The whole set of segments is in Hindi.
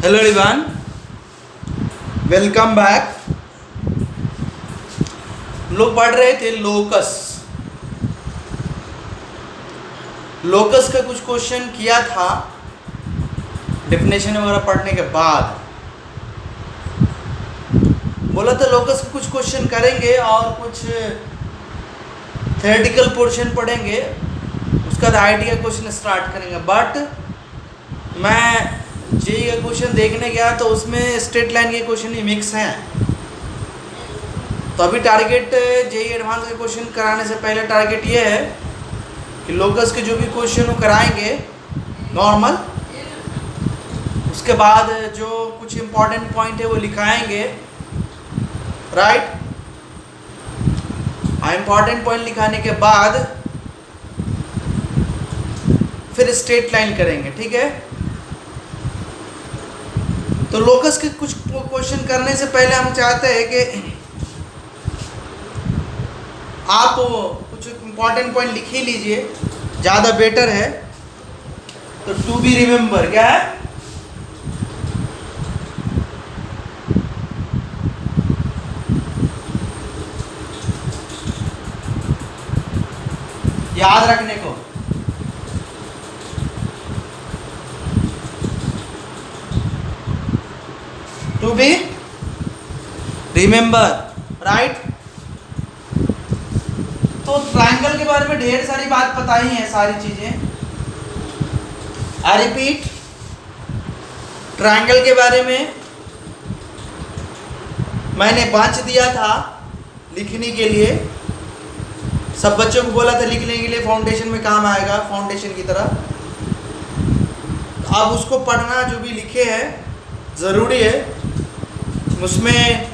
Hello everyone, welcome back. हम लोग पढ़ रहे थे लोकस। लोकस का कुछ क्वेश्चन किया था डेफिनेशन वगैरह पढ़ने के बाद। बोला था लोकस के कुछ क्वेश्चन करेंगे और कुछ थ्योरेटिकल पोर्शन पढ़ेंगे, उसका आइडिया क्वेश्चन स्टार्ट करेंगे। बट मैं जेई का क्वेश्चन देखने गया तो उसमें स्ट्रेट लाइन के क्वेश्चन ही मिक्स हैं। तो अभी टारगेट जेई एडवांस के क्वेश्चन कराने से पहले टारगेट ये है कि लोकस के जो भी क्वेश्चन वो कराएंगे नॉर्मल, उसके बाद जो कुछ इम्पोर्टेंट पॉइंट है वो लिखाएंगे, राइट। इम्पोर्टेंट पॉइंट लिखाने के बाद फिर स्ट्रेट लाइन करेंगे, ठीक है। तो लोकस के कुछ क्वेश्चन करने से पहले हम चाहते हैं कि आप कुछ इम्पोर्टेंट पॉइंट लिख ही लीजिए, ज़्यादा बेटर है। तो टू बी रिमेंबर क्या है? याद रखने को। To be remember, right. तो ट्रायंगल के बारे में ढेर सारी बात पता ही है, सारी चीजें। आई रिपीट, ट्रायंगल के बारे में मैंने बांच दिया था लिखने के लिए। सब बच्चों को बोला था लिखने के लिए, फाउंडेशन में काम आएगा, फाउंडेशन की तरह। अब उसको पढ़ना, जो भी लिखे हैं ज़रूरी है। उसमें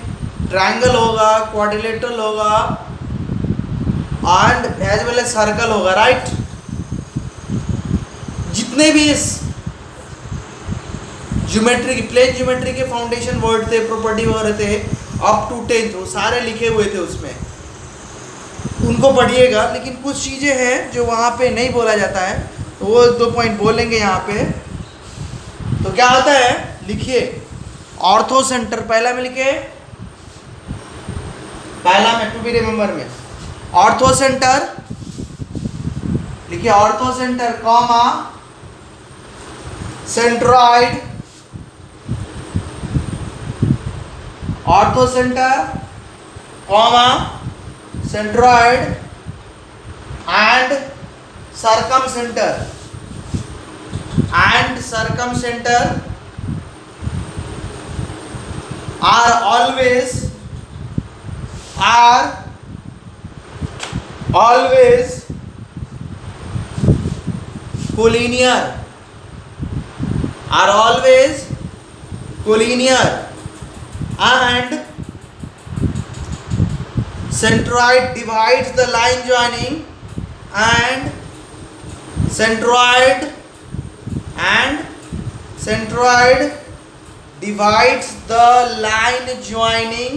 ट्रायंगल होगा, क्वाड्रिलेटरल होगा and as well as circle होगा, राइट। जितने भी इस ज्योमेट्री, प्लेन ज्योमेट्री के फाउंडेशन वर्ड थे, प्रॉपर्टी वगैरह थे, अप टू 10th वो सारे लिखे हुए थे उसमें, उनको पढ़िएगा। लेकिन कुछ चीज़ें हैं जो वहाँ पे नहीं बोला जाता है, तो वो 2 पॉइंट बोलेंगे यहाँ पे। तो क्या होता है, लिखिए। ऑर्थो सेंटर पहला में लिखे, पहला में टू बी रिमेंबर में ऑर्थो सेंटर लिखिए। Ortho centre comma centroid, ortho centre comma centroid and circum centre, and circum centre are always collinear, are always collinear, and centroid divides the line joining, and centroid divides the line joining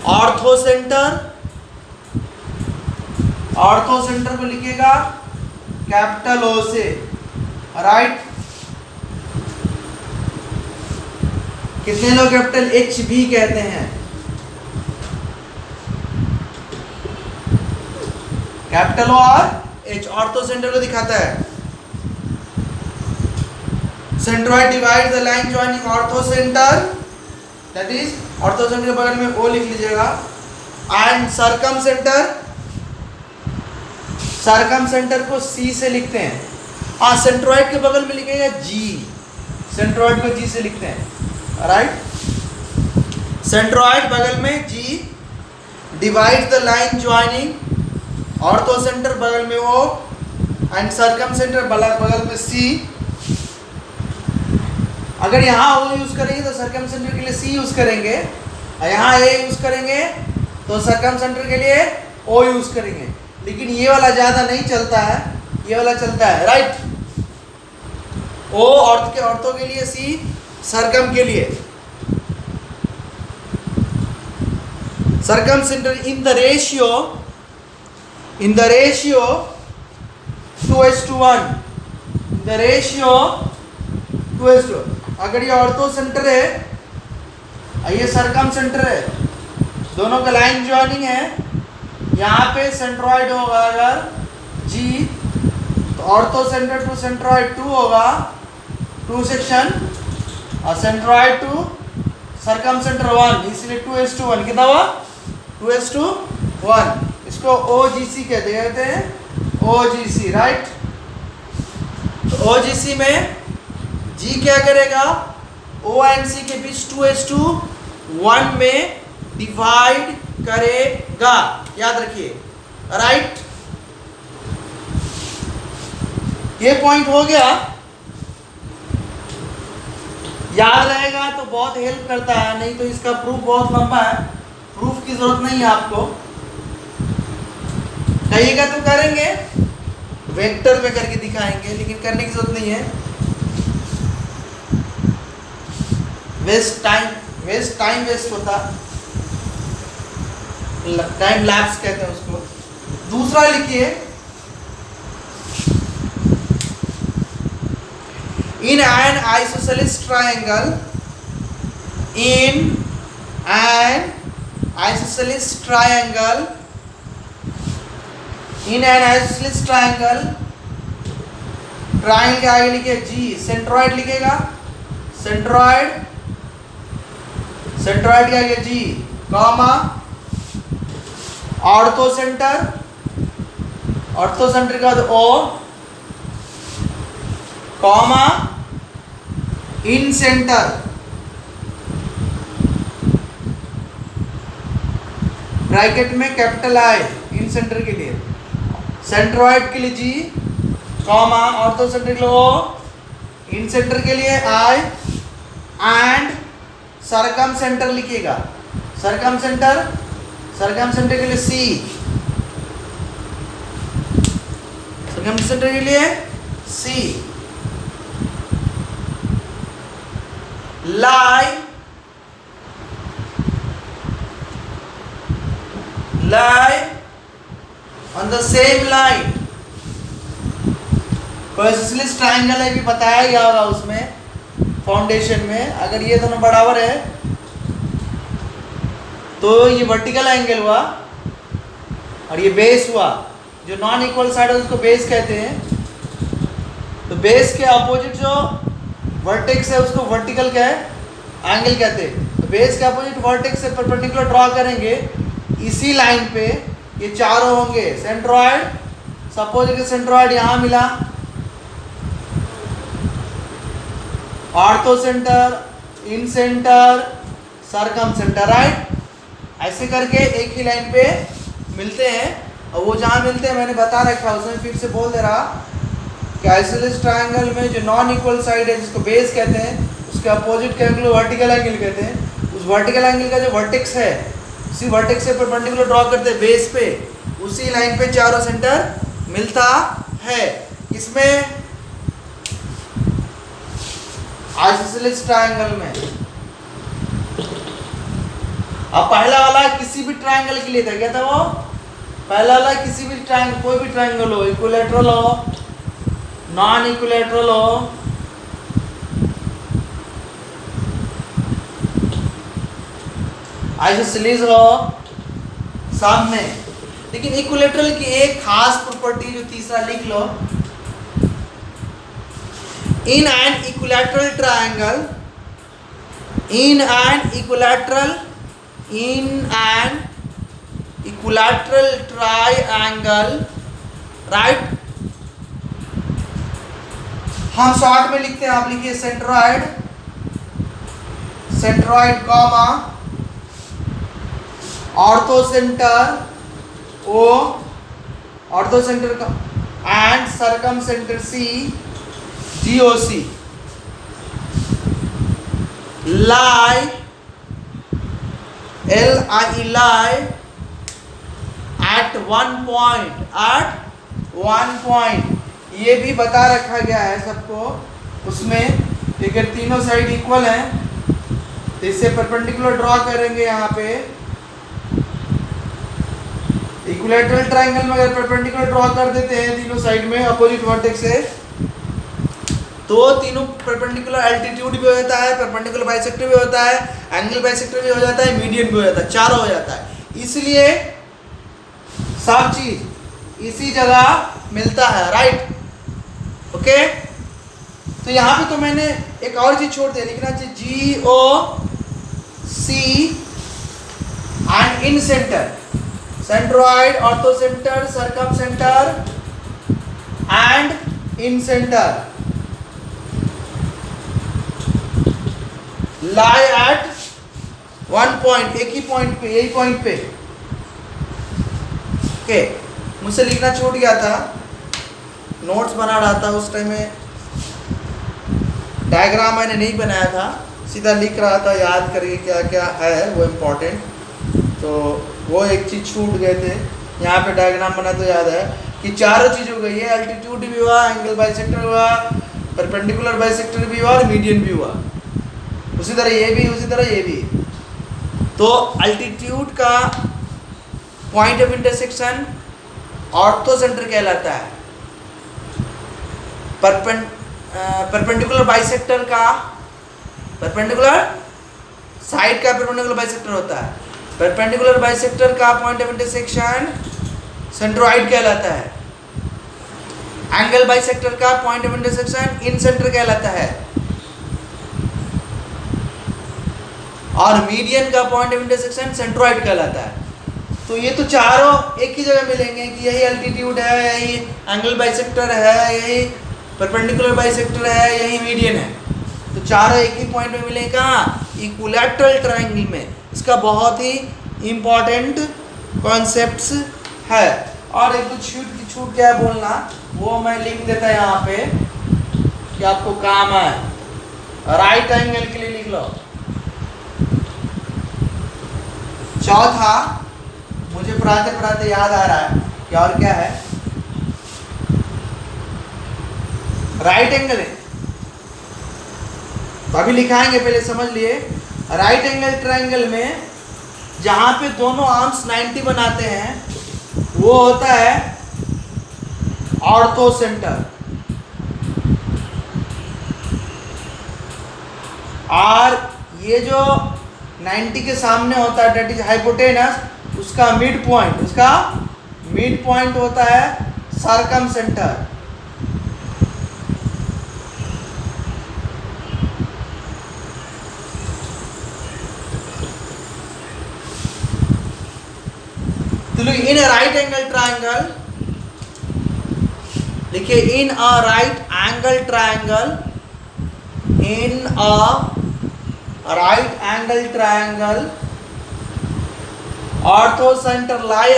ortho centre को लिखिएगा कैपिटल ओ से, राइट। कितने लोग कैपिटल एच भी कहते हैं? कैपिटल ओ और एच ऑर्थो सेंटर को दिखाता है। Centroid divide the line joining ortho centre, that is ortho centre के बगल में ओ लिख लीजिएगा। एंड सर्कम सेंटर को सी से लिखते हैं। हाँ, सेंट्रॉइड के बगल में लिखेगा जी, सेंट्रॉइड को जी से लिखते हैं, राइट। सेंट्रॉइड बगल में G, divide the line joining orthocentre बगल में ओ, एंड सर्कम सेंटर बगल में सी। अगर यहाँ ओ यूज़ करेंगे तो सर्कम सेंटर के लिए सी यूज़ करेंगे, और यहाँ ए यूज़ करेंगे तो सर्कम सेंटर के लिए ओ यूज़ करेंगे। लेकिन ये वाला ज़्यादा नहीं चलता है, ये वाला चलता है, राइट। ओ ऑर्थो के लिए, सी सर्कम के लिए। Circum centre in the ratio 2:1, the ratio 2:2। अगर ये ऑर्थो सेंटर है, ये सरकम सेंटर है, दोनों का लाइन जॉइनिंग है, यहाँ पे सेंट्रॉइड होगा अगर G, तो ऑर्थो सेंटर टू सेंट्रॉइड 2 होगा, 2 सेक्शन, और सेंट्रॉइड टू सरकम सेंटर 1, इसलिए 2:1 कितना हुआ? 2:1। इसको OGC कहते हैं, OGC, राइट। तो OGC में G क्या करेगा? O एंड C के बीच 2:1 में डिवाइड करेगा, याद रखिए, राइट। ये पॉइंट हो गया, याद रहेगा तो बहुत हेल्प करता है, नहीं तो इसका प्रूफ बहुत लंबा है, प्रूफ की जरूरत नहीं है आपको। कहिएगा तो करेंगे, वेक्टर में करके दिखाएंगे, लेकिन करने की जरूरत नहीं है। टाइम वेस्ट होता, टाइम लैप्स कहते हैं उसको। दूसरा लिखिए, in an isosceles triangle, in an isosceles triangle, in an isosceles triangle, triangle के आगे लिखिए G, सेंट्रॉइड लिखेगा, सेंट्रॉइड के आगे G, कॉमा, ऑर्थो सेंटर के बाद O, कॉमा, इन सेंटर, ब्रैकेट में कैपिटल I, इन सेंटर के लिए, सेंट्रॉइड के लिए G, कॉमा, ऑर्थो सेंटर के लिए O, इन सेंटर के लिए I, एंड सरकम सेंटर लिखिएगा, सरकम सेंटर के लिए C, सरकम सेंटर के लिए C, lie on the same line। Isosceles triangle है भी बताया गया होगा उसमें, फाउंडेशन में। अगर ये दोनों बराबर है तो ये वर्टिकल एंगल हुआ और ये बेस हुआ, जो नॉन इक्वल साइड है उसको बेस कहते हैं। तो बेस के अपोजिट जो वर्टेक्स है उसको वर्टिकल क्या है? एंगल कहते हैं। तो बेस के अपोजिट वर्टेक्स से परपेंडिकुलर ड्रॉ करेंगे, इसी लाइन पे ये चारों होंगे। सेंट्रॉइड, सपोज कि सेंट्रॉइड यहाँ मिला, ऑर्थो सेंटर, इन सेंटर, सरकम सेंटर, राइट। ऐसे करके एक ही लाइन पे मिलते हैं। और वो जहाँ मिलते हैं मैंने बता रखा है, उसमें फिर से बोल दे रहा कि आइसोसेलेस ट्रायंगल में जो नॉन इक्वल साइड है जिसको बेस कहते हैं, उसके अपोजिट के एंगल वर्टिकल एंगल कहते हैं। उस वर्टिकल एंगल का जो वर्टेक्स है, उसी वर्टेक्स से परपेंडिकुलर ड्रॉ करते हैं बेस पे, उसी लाइन पे चारों सेंटर मिलता है। इसमें आइसोसेलेस ट्रायंगल में अब पहला वाला किसी भी ट्रायंगल के लिए था, क्या था वो? पहला वाला किसी भी ट्रायंगल, कोई भी ट्रायंगल हो, इक्विलैटरल हो, नॉन इक्विलैटरल हो, आइसोसेलेस हो, सब में। लेकिन इक्विलैटरल की एक खास प्रॉपर्टी जो तीसरा लिख लो, in an equilateral triangle, in an equilateral triangle, right. हम शॉर्ट में लिखते हैं, आप लिखिए centroid comma, orthocentre O, orthocentre का and circumcentre C, GOC, lie, LIE, lie at one point, ये भी बता रखा गया है सबको उसमें। अगर तीनों साइड इक्वल हैं तो इससे परपेंडिकुलर ड्रॉ करेंगे। यहाँ पे इक्विलैटरल ट्रायंगल में अगर परपेंडिकुलर ड्रॉ कर देते हैं तीनों साइड में अपोजिट वर्टेक्स से, तो तीनों परपेंडिकुलर, एल्टीट्यूड भी हो जाता है, परपेंडिकुलर बाइसेक्टर भी होता है, एंगल बाइसेक्टर भी हो जाता है, मीडियन भी हो जाता है, चारों हो जाता है। इसलिए सब चीज इसी जगह मिलता है, राइट। ओके, तो यहाँ पे तो मैंने एक और चीज छोड़ दिया, लिखना चाहिए GOC and in centre, centroid, ortho centre, circum centre and in centre lie at one point, एक ही पॉइंट पे, यही पॉइंट पे। ओके, मुझसे लिखना छूट गया था, नोट्स बना रहा था उस टाइम में, डायग्राम मैंने नहीं बनाया था, सीधा लिख रहा था याद करके क्या क्या है वो इम्पोर्टेंट, तो वो एक चीज़ छूट गए थे। यहाँ पे डायग्राम बना तो याद है कि चारों चीज़ हो गई है, एल्टीट्यूड भी हुआ, एंगल बाइसेक्टर हुआ, परपेंडिकुलर बाइसेक्टर भी हुआ और मीडियन भी हुआ, उसी तरह ये भी, उसी तरह ये भी। तो अल्टीट्यूड का point of intersection ortho centre कहलाता है, परपेंडिकुलर बाइसेक्टर का, परपेंडिकुलर साइड का परपेंडिकुलर बाइसेक्टर होता है, परपेंडिकुलर बाइसेक्टर का पॉइंट ऑफ इंटरसेक्शन सेंट्रोइड कहलाता है, एंगल बाइसेक्टर का point of intersection in centre कहलाता है, और मीडियन का पॉइंट ऑफ इंटरसेक्शन सेंट्रोइड कहलाता है। तो ये तो चारों एक ही जगह मिलेंगे कि यही एल्टीट्यूड है, यही एंगल बाइसेक्टर है, यही परपेंडिकुलर बाइसेक्टर है, यही मीडियन है, तो चारों एक ही पॉइंट में मिलेंगे कहाँ, इक्विलैटरल ट्रायंगल में। इसका बहुत ही इम्पोर्टेंट कॉन्सेप्ट्स है। और एक तो छूट क्या है बोलना, वो मैं लिख देता यहाँ पे कि आपको काम है। राइट एंगल के लिए लिख लो। चौथा मुझे पढ़ाते पढ़ाते याद आ रहा है कि और क्या है, राइट एंगल है, तो अभी लिखाएंगे, पहले समझ लिए। राइट एंगल ट्रायंगल में जहां पे दोनों आर्म्स 90 बनाते हैं वो होता है ऑर्थो सेंटर, और ये जो 90 के सामने होता है डेट इज हाइपोटेनस, उसका मिड पॉइंट होता है सर्कम सेंटर। तो look, in a right angle triangle, लिखिए in a right angle triangle, in a right angle triangle, ortho center lie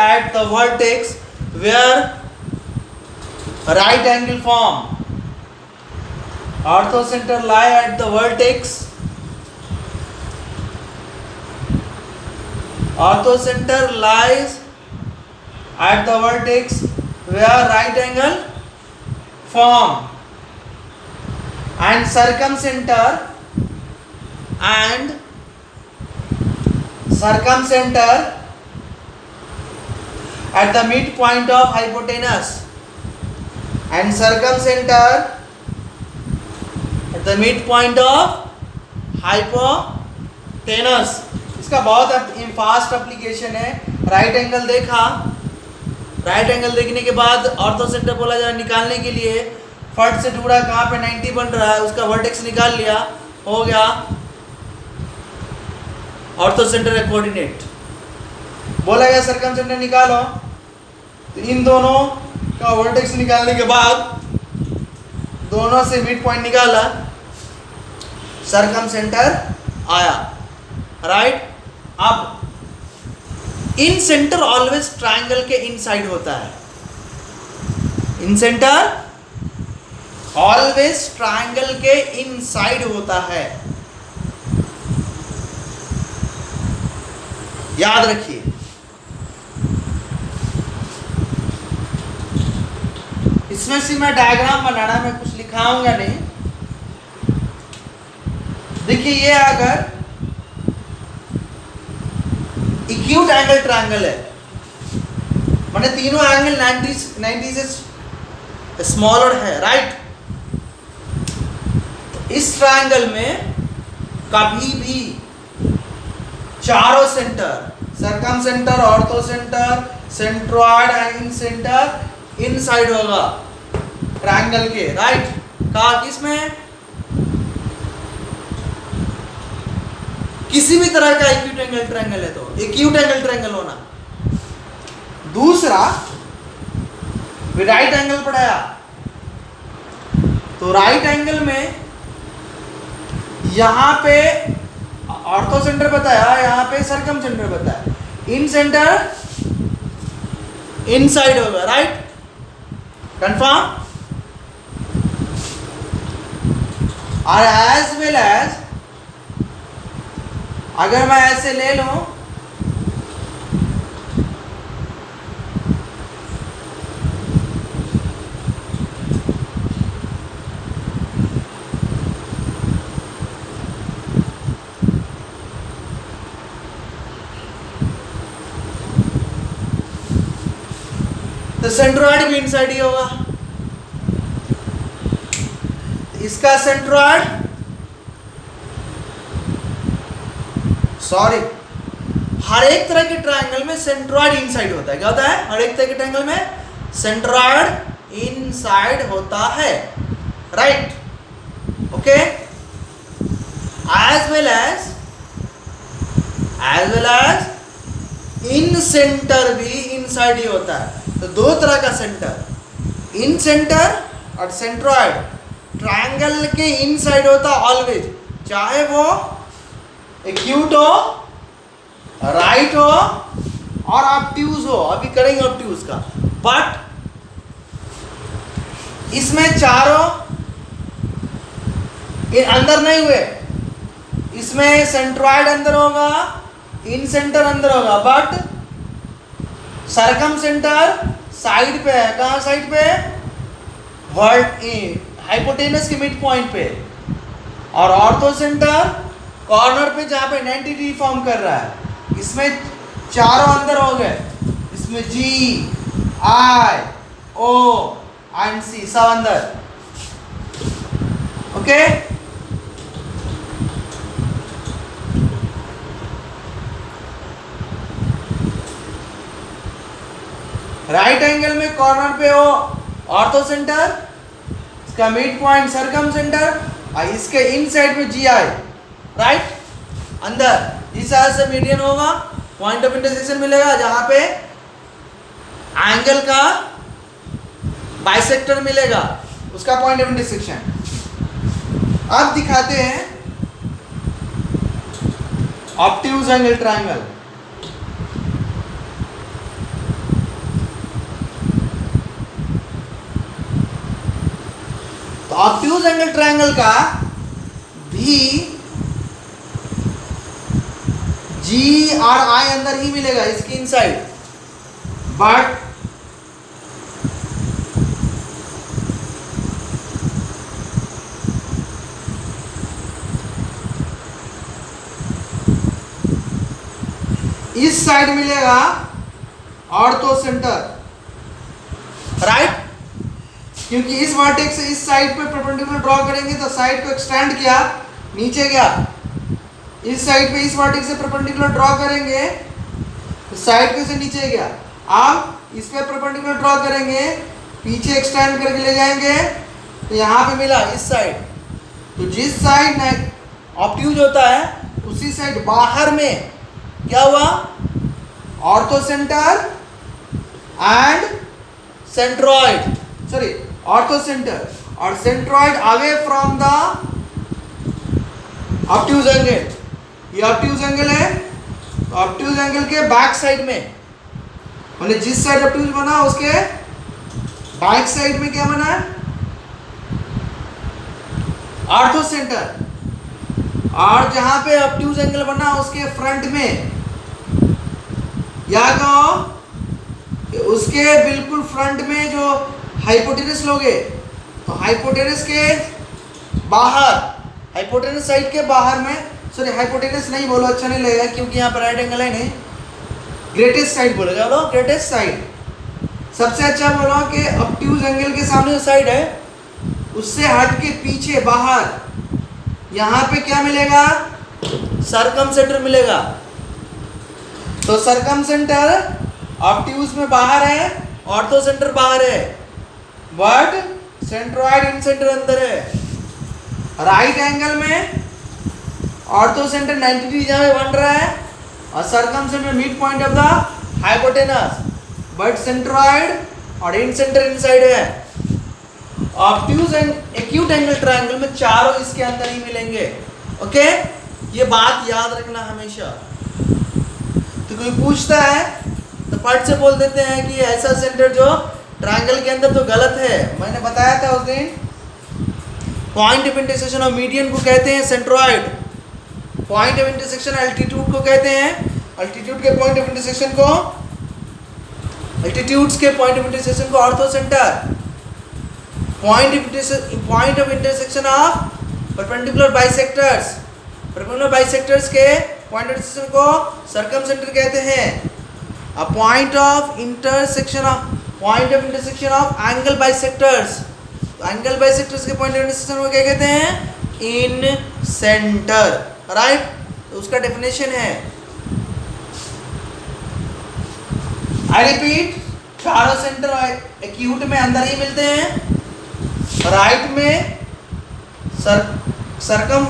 at the vertex where right angle form. Ortho center lie at the vertex. Ortho center lies at the vertex where right angle form, and circumcenter at the midpoint of hypotenuse, and circumcenter at the midpoint of hypotenuse। इसका बहुत फास्ट एप्लीकेशन है। राइट एंगल देखा, राइट एंगल देखने के बाद ऑर्थो सेंटर बोला जा निकालने के लिए, फट से जुड़ा कहाँ पे 90 बन रहा है उसका वर्टेक्स निकाल लिया, हो गया ऑर्थो सेंटर है कोऑर्डिनेट। बोला गया सर्कम सेंटर निकालो, तो इन दोनों का वर्टेक्स निकालने के बाद दोनों से मिड पॉइंट निकाला, सर्कम सेंटर आया, राइट। अब इन सेंटर ऑलवेज ट्रायंगल के इनसाइड होता है, इन सेंटर ऑलवेज ट्रायंगल के इनसाइड होता है, याद रखिए। इसमें से मैं डायग्राम बनाना, मैं कुछ लिखाऊंगा नहीं। देखिए ये अगर एक्यूट एंगल ट्रायंगल है, माने तीनों एंगल 90 से स्मॉलर है, राइट। इस ट्रायंगल में कभी भी चारों centre, circumcentre, orthocentre, centroid and centre inside होगा ट्रायंगल के, राइट। कहा किसमें, किसी भी तरह का एक्यूट एंगल ट्रायंगल है तो एक्यूट एंगल ट्रायंगल होना। दूसरा राइट एंगल पढ़ाया, तो राइट एंगल में यहां पे ऑर्थो सेंटर बताया, यहां पे सरकम सेंटर बताया, इन सेंटर इनसाइड होगा, राइट। कंफर्म। और एज वेल एज अगर मैं ऐसे ले लूं, तो सेंट्रॉइड भी इनसाइड ही होगा। इसका सेंट्रॉइड, सॉरी, हर एक तरह के ट्रायंगल में सेंट्रॉइड इनसाइड होता है। क्या होता है? हर एक तरह के ट्रायंगल में सेंट्रॉइड इनसाइड होता है, right. Okay. As well as incentre भी इनसाइड ही होता है। तो दो तरह का सेंटर, इन सेंटर और सेंट्रॉइड, ट्रायंगल के इनसाइड होता ऑलवेज, चाहे वो एक्यूट हो, राइट हो और ऑब्ट्यूज हो। अभी करेंगे ऑब्ट्यूज का। बट इसमें चारों अंदर नहीं हुए, इसमें सेंट्रॉइड अंदर होगा, इन सेंटर अंदर होगा, बट सरकम सेंटर साइड पे है। कहाँ साइड पे? वर्ड हाइपोटेनस के मिड पॉइंट पे। और ऑर्थो सेंटर कॉर्नर पे जहाँ पे 90 डिग्री फॉर्म कर रहा है। इसमें चारों अंदर हो गए, इसमें जी, आई, ओ एंड सी सब अंदर। ओके। राइट एंगल में कॉर्नर पे हो ऑर्थो सेंटर, इसका मिड पॉइंट सरकम सेंटर, और इसके इनसाइड में जी आई, राइट, अंदर। इस तरह से मीडियन होगा, पॉइंट ऑफ इंटरसेक्शन मिलेगा जहां पे एंगल का बाइसेक्टर मिलेगा, उसका पॉइंट ऑफ इंटरसेक्शन। अब दिखाते हैं ऑब्ट्यूज एंगल ट्रायंगल। तो ऑब्ट्यूज एंगल ट्रायंगल का भी जी और आई अंदर ही मिलेगा, इसकी इनसाइड। बट इस साइड मिलेगा ऑर्थो सेंटर, राइट। क्योंकि इस वर्टेक्स से इस साइड पे परपेंडिकुलर ड्रॉ करेंगे तो साइड को एक्सटेंड किया, नीचे गया। इस साइड पे इस वर्टेक्स से परपेंडिकुलर ड्रॉ करेंगे तो साइड पे से नीचे गया। अब इस पे परपेंडिकुलर ड्रॉ करेंगे, पीछे एक्सटेंड करके ले जाएंगे तो यहाँ पे मिला इस साइड। तो जिस साइड ऑब्ट्यूज होता है उसी साइड बाहर में क्या हुआ? Orthocentre and centroid, sorry orthocentre और centroid away from the obtuse angle. ये ऑब्ट्यूज एंगल है, तो ऑब्ट्यूज एंगल के बैक साइड में, मतलब जिस साइड ऑब्ट्यूज बना उसके बैक साइड में क्या बना है? Ortho centre. और जहां पे ऑब्ट्यूज एंगल बना उसके फ्रंट में, या कहो उसके बिल्कुल फ्रंट में जो हाइपोटेनस लोगे, तो हाइपोटेनस के बाहर, हाइपोटेनस साइड के बाहर में, सॉरी हाइपोटेनस नहीं बोलो, अच्छा नहीं लगेगा क्योंकि यहाँ पर राइट एंगल है नहीं, ग्रेटेस्ट साइड बोलेगा, बोलो ग्रेटेस्ट साइड। सबसे अच्छा बोलो कि ऑब्ट्यूज एंगल के सामने जो साइड है उससे हट के पीछे बाहर, यहाँ पे क्या मिलेगा? सरकमसेंटर मिलेगा। तो सरकमसेंटर ऑब्ट्यूज में बाहर है, ऑर्थोसेंटर बाहर है, बट सेंट्रोइड इन सेंटर अंदर है। राइट एंगल में ऑर्थोसेंटर 90 डिग्री जहाँ बन रहा है और circumcentre mid point of the hypotenuse, but centroid और इन सेंटर इनसाइड है। Obtuse and acute angle triangle में चारों इसके अंदर ही मिलेंगे। ओके, ये बात याद रखना हमेशा। तो कोई पूछता है तो फट से बोल देते हैं कि ऐसा सेंटर जो ट्रायंगल के अंदर तो गलत है। मैंने बताया था उस दिन, point of intersection of median को कहते हैं centroid, point of intersection altitude को कहते हैं, एल्टीट्यूड के पॉइंट ऑफ इंटरसेक्शन को, एल्टीट्यूड्स के पॉइंट ऑफ इंटरसेक्शन को orthocentre, point of intersection of perpendicular bisectors, perpendicular bisectors के पॉइंट ऑफ इंटरसेक्शन को सर्कमसेंटर कहते हैं। A point of intersection of angle bisectors, angle bisectors के पॉइंट ऑफ इंटरसेक्शन को क्या कहते हैं? Incentre, right. तो उसका डेफिनेशन है, आई रिपीट, चारों सेंटर एक्यूट में अंदर ही मिलते हैं। राइट में सरकम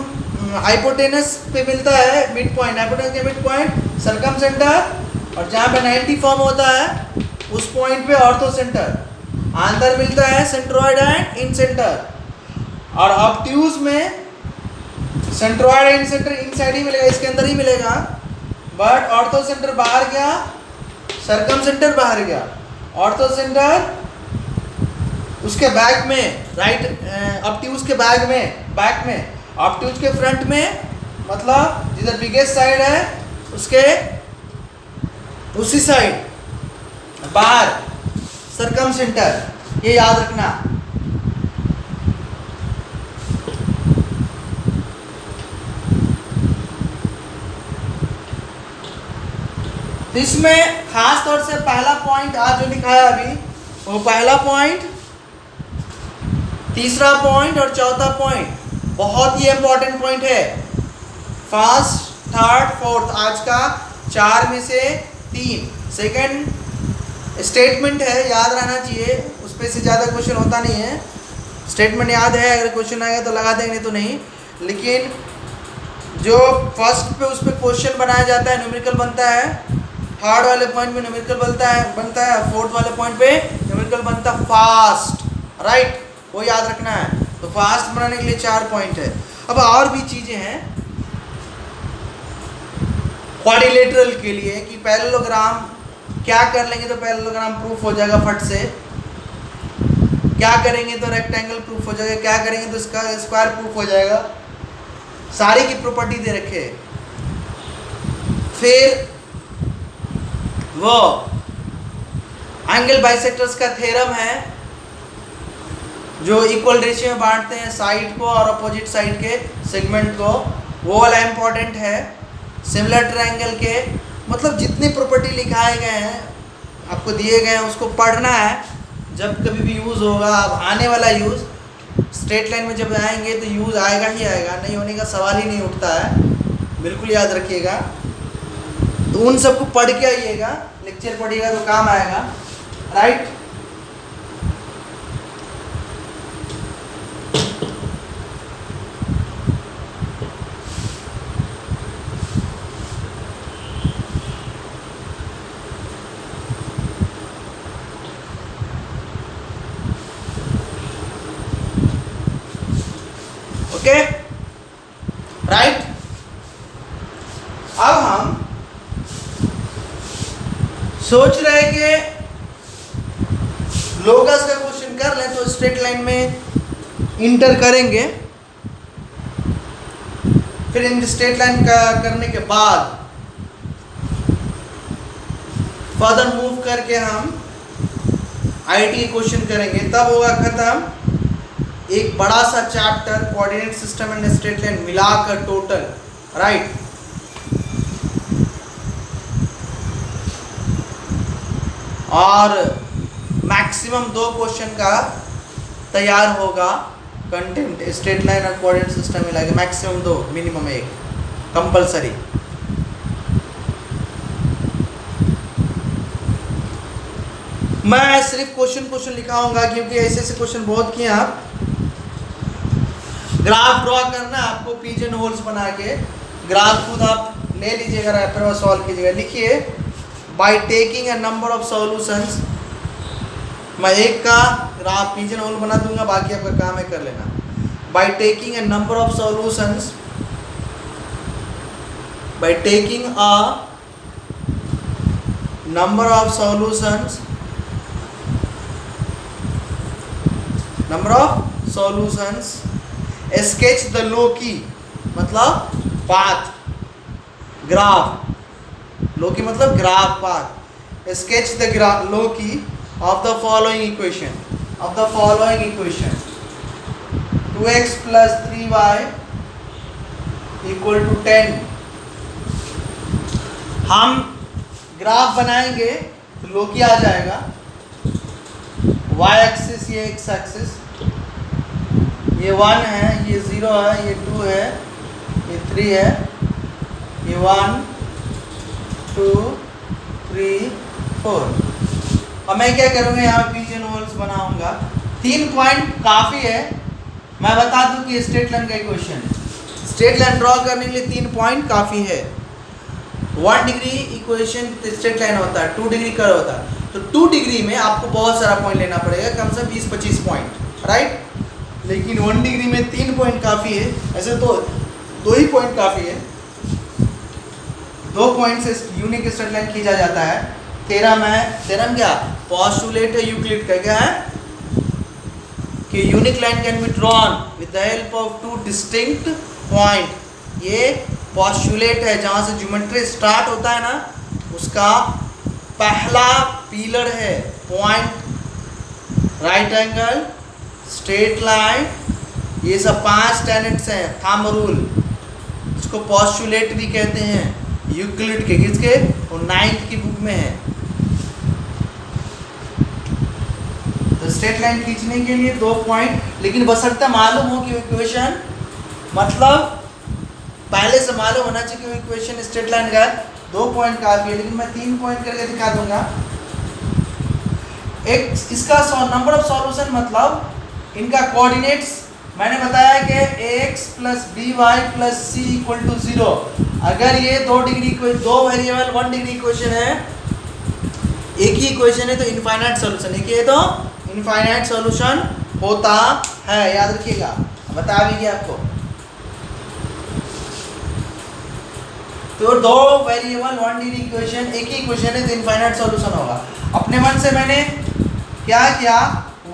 हाइपोटेनस पे मिलता है मिड पॉइंट, हाइपोटेनस के मिड पॉइंट सरकमसेंटर, और जहाँ पे 90 फॉर्म होता है उस पॉइंट पे ऑर्थोसेंटर, अंदर मिलता है सेंट्रोइड एंड इन सेंटर। और ऑब्ट्यूज में centroid and centre inside he मिलेगा, इसके अंदर ही मिलेगा, बट ऑर्थोसेंटर बाहर गया, सरकमसेंटर बाहर गया, ऑर्थोसेंटर उसके बैक में, राइट ऑब्ट्यूज के बैक में, ऑब्ट्यूज के फ्रंट में, मतलब जिधर बिगेस्ट साइड है उसके उसी साइड बाहर सरकमसेंटर, ये याद रखना। इसमें खास तौर से पहला पॉइंट आज जो लिखा है अभी, वो पहला पॉइंट, तीसरा पॉइंट और चौथा पॉइंट बहुत ही इंपॉर्टेंट पॉइंट है। फर्स्ट, थर्ड, फोर्थ, आज का 4 में से 3 सेकंड स्टेटमेंट है, याद रहना चाहिए, उस पर से ज़्यादा क्वेश्चन होता नहीं है। स्टेटमेंट याद है, अगर क्वेश्चन आएगा तो लगा देंगे, तो नहीं। लेकिन जो फर्स्ट पे उस पर क्वेश्चन बनाया जाता है, न्यूमेरिकल बनता है, थर्ड वाले पॉइंट में न्यूमेरिकल बनता है, फोर्थ वाले पॉइंट पे न्यूमेरिकल बनता है फास्ट, राइट, वो याद रखना है। तो फास्ट बनाने के लिए 4 पॉइंट है। अब और भी चीज़ें हैं क्वाड्रिलेटरल के लिए, कि पैरेललोग्राम क्या कर लेंगे तो पैरेललोग्राम प्रूफ हो जाएगा फट से, क्या करेंगे तो रेक्टेंगल प्रूफ हो जाएगा, क्या करेंगे तो इसका स्क्वायर प्रूफ हो जाएगा, सारी की प्रॉपर्टी दे रखे। फिर वो एंगल बाइसेक्टर्स का थ्योरम है, जो इक्वल रेशियो में बांटते हैं साइड को और अपोजिट साइड के सेगमेंट को, वो वाला इम्पोर्टेंट है। सिमिलर ट्रायंगल के, मतलब जितने प्रॉपर्टी लिखाए गए हैं आपको दिए गए हैं उसको पढ़ना है, जब कभी भी यूज़ होगा। अब आने वाला यूज़ स्ट्रेट लाइन में जब आएंगे तो यूज़ आएगा ही आएगा, नहीं होने का सवाल ही नहीं उठता है, बिल्कुल याद रखिएगा। तो उन सबको पढ़ के आइएगा, लेक्चर पढ़िएगा तो काम आएगा, राइट। Okay, right. अब हम सोच रहे हैं कि लोकस का क्वेश्चन कर लें, तो स्ट्रेट लाइन में इंटर करेंगे, फिर इन स्ट्रेट लाइन का करने के बाद फर्दर मूव करके हम आईटी क्वेश्चन करेंगे, तब होगा खत्म एक बड़ा सा chapter coordinate system and straight line मिलाकर टोटल, राइट। और मैक्सिमम 2 क्वेश्चन का तैयार होगा कंटेंट, स्ट्रेट लाइन और कोऑर्डिनेट सिस्टम मिला के मैक्सिमम 2, मिनिमम 1 कंपलसरी। मैं सिर्फ क्वेश्चन लिखाऊंगा क्योंकि ऐसे ऐसे क्वेश्चन बहुत किए आप। ग्राफ ड्रॉ करना आपको पिजन होल्स बना के, ग्राफ खुद आप ले लीजिएगा, रैपर में सॉल्व कीजिएगा। लिखिए bye taking a number of solutions, मैं एक का ग्राफ पिजन होल बना दूंगा, बाकी आपका काम है कर लेना। By taking a number of solutions, by taking a number of solutions, number of solutions, sketch the loci मतलब पाथ, ग्राफ, लोकी मतलब graph path, sketch the loci of the following equation, 2x plus 3y equal to 10। हम ग्राफ बनाएंगे तो लोकी आ जाएगा, y एक्सिस ये x एक्सिस, ये 1 है, ये 0 है, ये 2 है, ये 3 है, ये 1 2 3 4। और मैं क्या करूँगा यहाँ पिजन होल्स बनाऊंगा। 3 पॉइंट काफ़ी है। मैं बता दूं कि स्ट्रेट लाइन का इक्वेशन है, स्ट्रेट लाइन ड्रॉ करने के लिए 3 पॉइंट काफ़ी है। 1 डिग्री इक्वेशन स्ट्रेट लाइन होता है, 2 डिग्री कर्व होता है, तो 2 डिग्री में आपको बहुत सारा पॉइंट लेना पड़ेगा, कम से कम 20-25 पॉइंट, राइट। लेकिन 1 डिग्री में 3 पॉइंट काफ़ी है। ऐसे तो 2 ही पॉइंट काफ़ी है, 2 पॉइंट से यूनिक स्ट्रेट लाइन खींचा जाता है। थ्योरम क्या, पोस्टुलेट है यूक्लिड का, क्या है कि unique line can be drawn with the help of 2 distinct point. ये पोस्टुलेट है, जहाँ से ज्योमेट्री स्टार्ट होता है ना, उसका पहला पिलर है point, right angle, straight line, ये सब 5 टेनेट्स हैं, थंब रूल, इसको पोस्टुलेट भी कहते हैं यूक्लिड के, किसके, वो 9th की बुक में है। तो स्ट्रेट लाइन खींचने के लिए 2 पॉइंट, लेकिन बशर्ते मालूम हो कि इक्वेशन, मतलब पहले से मालूम होना चाहिए कि इक्वेशन स्ट्रेट लाइन का 2 पॉइंट काफी है, लेकिन मैं 3 पॉइंट करके दिखा दूंगा। एक इसका नंबर ऑफ सॉल्यूशन मतलब इनका कोऑर्डिनेट्स मैंने बताया कि ax plus by plus c equal to 0। अगर ये 2 डिग्री, 2 वेरिएबल 1 डिग्री इक्वेशन है, एक ही इक्वेशन है, तो इनफाइनाइट सॉल्यूशन, एक ही है तो इनफाइनाइट सॉल्यूशन होता है, याद रखिएगा, बता भी गया आपको। तो 2 वेरिएबल 1 डिग्री इक्वेशन, एक ही इक्वेशन है तो इनफाइनाइट सॉल्यूशन होगा। अपने मन से मैंने क्या किया,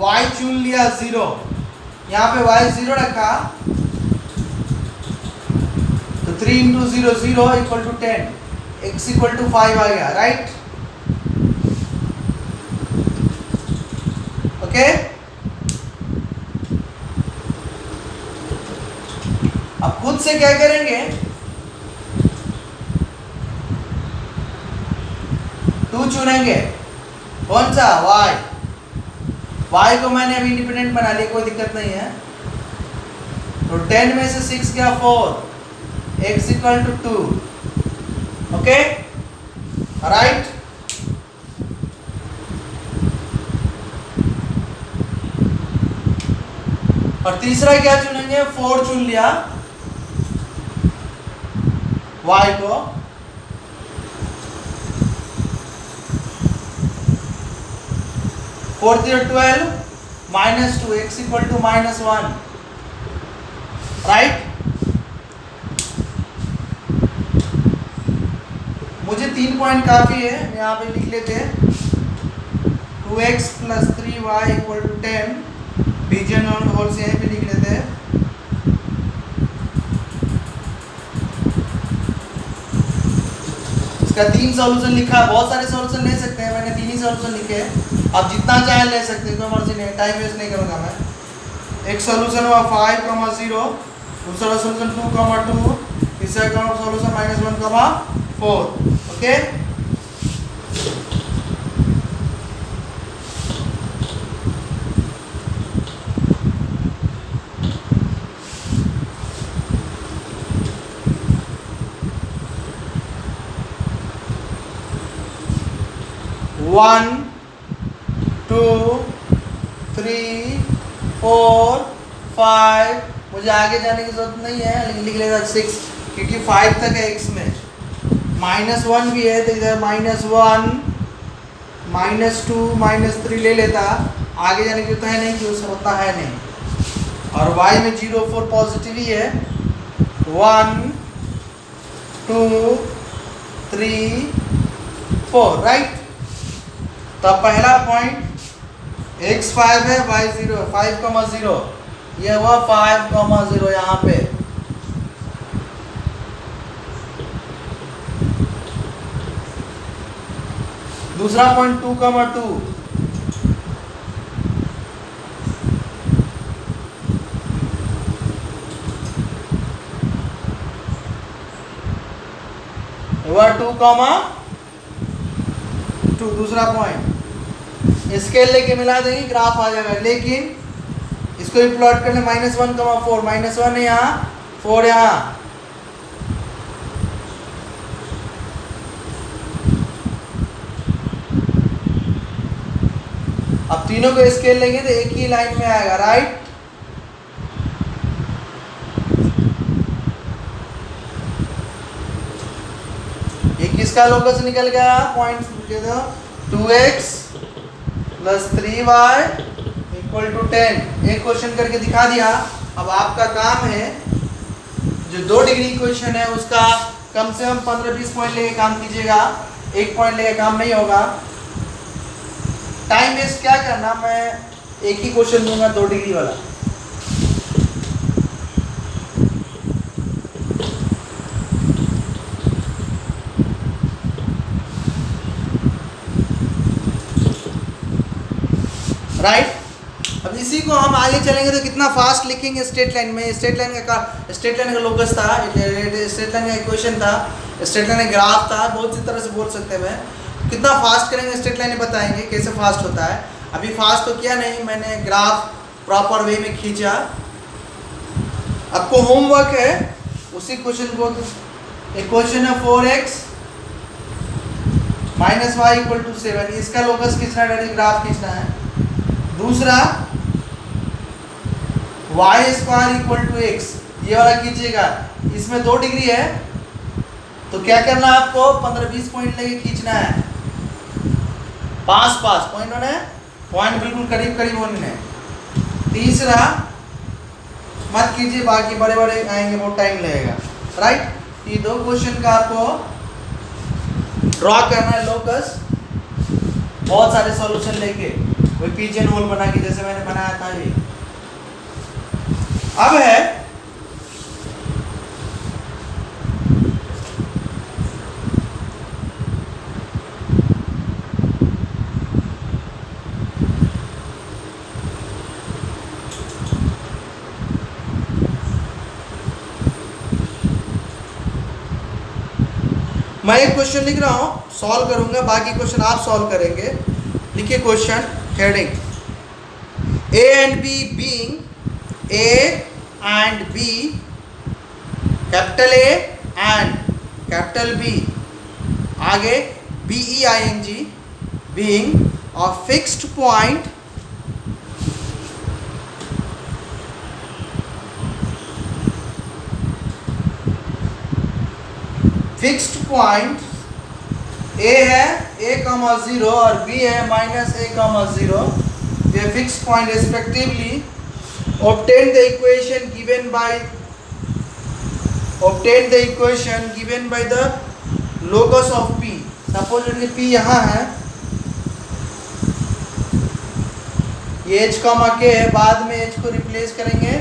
y चुन लिया 0, यहाँ पे y 0 रखा, तो 3 into 0 0 equal to 10, x equal to 5 आ गया, राइट। ओके, अब खुद से क्या करेंगे, 2 चुनेंगे, कौन सा, y को मैंने अभी इंडिपेंडेंट बना लिया, कोई दिक्कत नहीं है। तो 10 में से 6 गया 4, x equal to 2, okay, right. और तीसरा क्या चुनेंगे, 4 चुन लिया y को, 4 0 12 minus 2, x equal to -1, right. मुझे 3 पॉइंट काफी है, यहाँ पे लिख लेते हैं 2x plus 3y equal to 10, pigeon hole से यहीं पे लिख लेते हैं। इसका 3 सॉल्यूशन लिखा है, बहुत सारे सॉल्यूशन ले सकते हैं, मैंने 3 ही सॉल्यूशन लिखे हैं, आप जितना चाहे ले सकते हैं, कोई मर्जी नहीं, टाइम वेस्ट नहीं करूँगा मैं। एक सॉल्यूशन हुआ 5, 0, दूसरा सॉल्यूशन 2, 2, तीसरा सॉल्यूशन -1, 4, ओके। 1 2 3 4 5, मुझे आगे जाने की जरूरत नहीं है लेकिन लिख लेगा 6 क्योंकि 5 तक है x में। -1 भी है तो इधर -1 -2 -3 ले लेता, आगे जाने की जरूरत है नहीं क्योंकि होता है नहीं। और y में 0 4 पॉजिटिव ही है। 1 2 3 4 राइट। तो पहला पॉइंट x 5 है y 0 है, 5,0 ये हुआ 5,0 यहाँ पे। दूसरा पॉइंट 2,2 हुआ 2,2 दूसरा पॉइंट। स्केल लेके मिला देंगे ग्राफ आ जाएगा, लेकिन इसको भी प्लॉट करने -1,4 -1 है यहाँ 4 यहाँ। अब तीनों को स्केल लेंगे तो एक ही लाइन में आएगा राइट। ये किसका लोकस निकल गया पॉइंट 2x + 3y = 10। एक क्वेश्चन करके दिखा दिया। अब आपका काम है जो 2 डिग्री क्वेश्चन है उसका कम से कम 15-20 पॉइंट लेके काम कीजिएगा, 1 पॉइंट लेके काम नहीं होगा। टाइम वेस्ट क्या करना, मैं एक ही क्वेश्चन दूंगा 2 डिग्री वाला। राइट। अब इसी को हम आगे चलेंगे तो कितना फास्ट लिखेंगे स्ट्रेट लाइन में। स्ट्रेट लाइन का लोकस था, स्ट्रेट लाइन का इक्वेशन था, स्ट्रेट लाइन का ग्राफ था, बहुत सी तरह से बोल सकते हैं। कितना फास्ट करेंगे स्ट्रेट लाइन में बताएंगे कैसे फास्ट होता है। अभी फास्ट तो किया नहीं, मैंने ग्राफ प्रॉपर वे में खींचा। आपको होमवर्क है उसी क्वेश्चन को, एक क्वेश्चन है 4x - y = 7, इसका लोकस खींचना है, डायरेक्ट ग्राफ खींचना है। दूसरा y² = x, ये वाला कीजिएगा, इसमें 2 डिग्री है तो क्या करना है आपको 15-20 पॉइंट लेके खींचना है। पास पॉइंट होने, पॉइंट बिल्कुल करीब होने। तीसरा मत कीजिए, बाकी बड़े आएंगे बहुत टाइम लगेगा राइट। ये 2 क्वेश्चन का आपको ड्रॉ करना है लोकस, बहुत सारे सॉल्यूशन लेके, वही पिजन होल बना के जैसे मैंने बनाया था ये। अब है मैं एक क्वेश्चन लिख रहा हूँ, सॉल्व करूंगा, बाकी क्वेश्चन आप सॉल्व करेंगे। लिखिए question heading, A and B being A and B, capital A and capital B, आगे BEING being a fixed point A है a,0 और B है -a,0, ये fixed point respectively obtain the equation given by the locus of P। Suppose P यहाँ है, ये h, k है, बाद में h को रिप्लेस करेंगे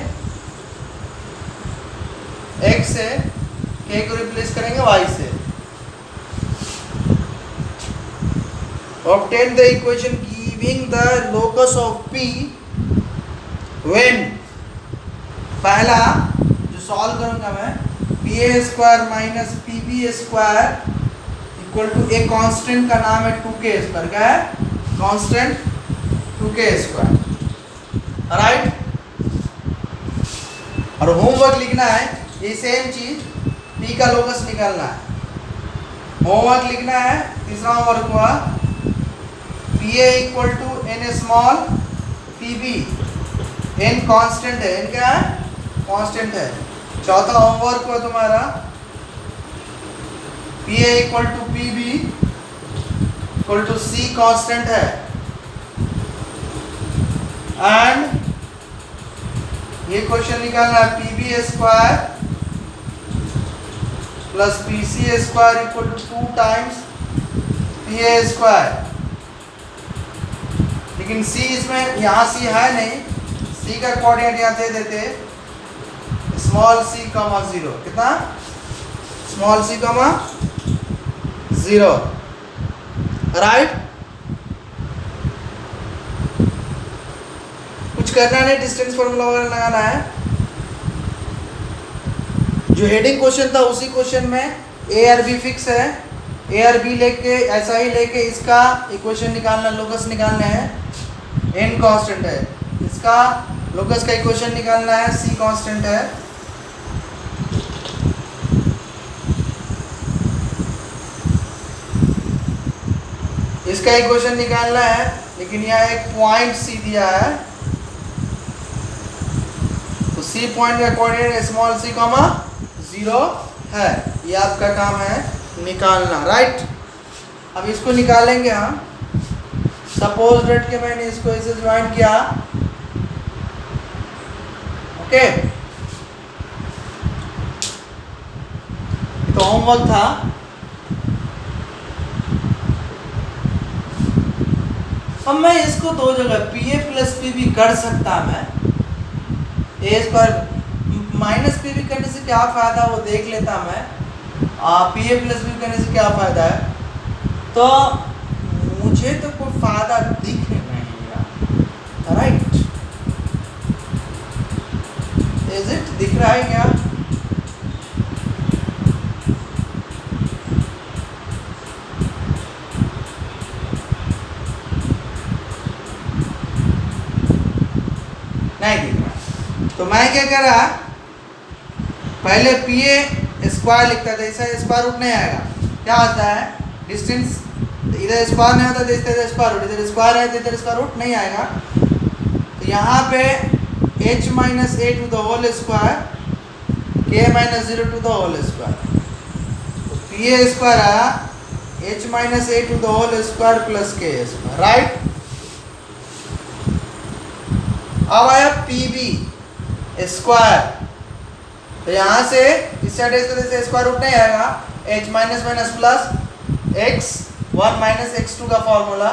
x से, k को रिप्लेस करेंगे y से। obtain the equation giving the locus of P when, पहला जो सॉल्व करूंगा मैं, pa² - pb² = एक कांस्टेंट का नाम है 2k², क्या है कांस्टेंट 2k², राइट। और होमवर्क लिखना है ये सेम चीज, p का लोकस निकालना है। होमवर्क लिखना है, तीसरा होमवर्क हुआ P A equal to N small P B. N constant है, एन क्या है? कांस्टेंट है। चौथा होमवर्क हुआ तुम्हारा P A equal to P B equal to C constant है, एंड ये क्वेश्चन निकालना है P B square plus P C square equal to 2 times P A square. लेकिन सी इसमें यहाँ सी है नहीं, सी का कोऑर्डिनेट यहाँ दे देते स्मॉल सी कॉमा 0। कितना? Small C comma 0, right. कुछ करना नहीं, डिस्टेंस फॉर्मूला वगैरह लगाना है। जो हेडिंग क्वेश्चन था उसी क्वेश्चन में ए आर बी फिक्स है, ए आर बी लेके ऐसा ही लेके इसका इक्वेशन निकालना, लोकस निकालना है। एन कांस्टेंट है, इसका लोकस का इक्वेशन निकालना है, सी कांस्टेंट है। इसका इक्वेशन निकालना है, लेकिन यहाँ एक पॉइंट सी दिया है, तो सी पॉइंट का कोऑर्डिनेट स्मॉल सी कॉमा 0 है। ये आपका काम है निकालना, राइट। अब इसको निकालेंगे हम। सपोज डेट के मैंने इसको ऐसे ज्वाइन किया, ओके। तो होमवर्क था, अब मैं इसको दो जगह P A plus P B कर सकता, मैं A square minus P B करने से क्या फायदा वो देख लेता मैं, पी ए प्लस बी करने से क्या फायदा है। तो मुझे तो कोई फायदा दिख नहीं रहा, राइट। इज इट दिख रहा है क्या? नहीं दिख रहा। तो मैं क्या कर रहा, पहले पी ए स्क्वायर लिखता था, ऐसा स्क्वायर रूट नहीं आएगा। क्या आता है? डिस्टेंस इधर स्क्वायर नहीं होता, इधर स्क्वायर रूट, इधर स्क्वायर है तो इधर स्क्वायर रूट नहीं आएगा। तो यहाँ पे h minus A to the whole square, k minus 0 to the whole square. तो पी ए स्क्वायर आया h minus A to the whole square plus K square, right. अब आया पी बी स्क्वायर, तो यहाँ से इस साइड से स्क्वायर रूट नहीं आएगा, h minus minus plus x1 minus x2 का formula,